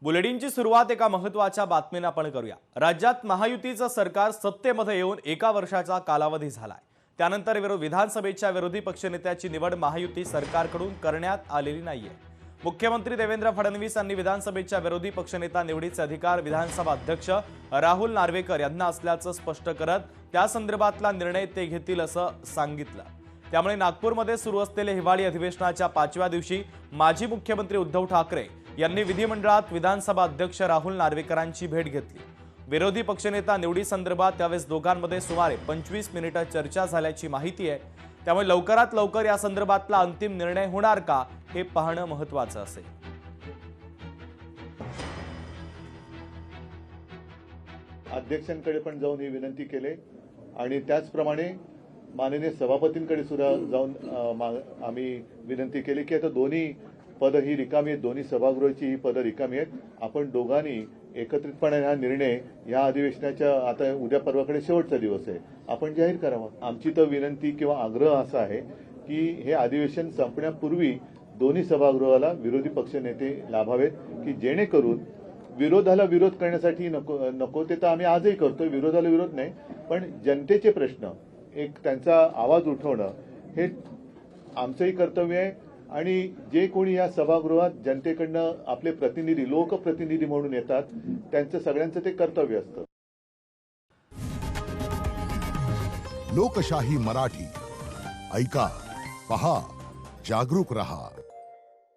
बुलेटिनची सुरुवात एका महत्त्वाच्या बातमीने आपण करूया। राज्यात महायुतीचं सरकार सत्तेमध्ये येऊन एका वर्षाचा कालावधी झालाय। त्यानंतर विधानसभेच्या विरोधी पक्षनेत्याची निवड महायुती सरकारकडून करण्यात आलेली नाहीये। मुख्यमंत्री देवेंद्र फडणवीस यांनी विधानसभेच्या विरोधी पक्षनेता निवडीचे अधिकार विधानसभा अध्यक्ष राहुल नार्वेकर यांना असल्याचं स्पष्ट करत त्या संदर्भातला निर्णय ते घेतील असं सांगितलं। त्यामुळे नागपूरमध्ये सुरू असलेल्या हिवाळी अधिवेशनाच्या 5व्या दिवशी माजी मुख्यमंत्री उद्धव ठाकरे यांनी विधिमंडळात विधानसभा अध्यक्ष राहुल नार्वेकरांची भेट घेतली। विरोधी पक्षनेता निवडी संदर्भात त्यावेळेस दोघांमध्ये सुमारे 25 मिनिटे चर्चा झाल्याची माहिती आहे। त्यामुळे लवकरात लवकर या संदर्भातला अंतिम निर्णय होणार का हे पाहणं महत्त्वाचं असेल। अध्यक्षांकडे पण जाऊन ही विनंती केली आणि त्याचप्रमाणे माननीय सभापतींकडे सुद्धा जाऊन आम्ही विनंती केली की आता दोन्ही पद ही रिकामी आहेत, दोन्ही सभागृहाची ही पद रिकामी आहेत। आपण दोघांनी एकत्रितपणे हा निर्णय या अधिवेशनाच्या आता उद्या परवाकडे शेवटचा दिवस आहे, आपण जाहीर करावा। आमची तर विनंती किंवा आग्रह असा आहे की हे अधिवेशन संपण्यापूर्वी दोन्ही सभागृहाला विरोधी पक्षनेते लाभावेत की जेणेकरून विरोधाला विरोध करण्यासाठी नको ते तर आम्ही आजही करतोय, विरोधाला विरोध नाही, पण जनतेचे प्रश्न एक त्यांचा आवाज उठवणं हे आमचंही कर्तव्य आहे आणि जे कोणी या सभागृहात जनतेकडनं आपले प्रतिनिधी लोकप्रतिनिधी म्हणून येतात त्यांचं सगळ्यांचं ते कर्तव्य असतं। लोकशाही मराठी ऐका, पहा, जागरूक रहा।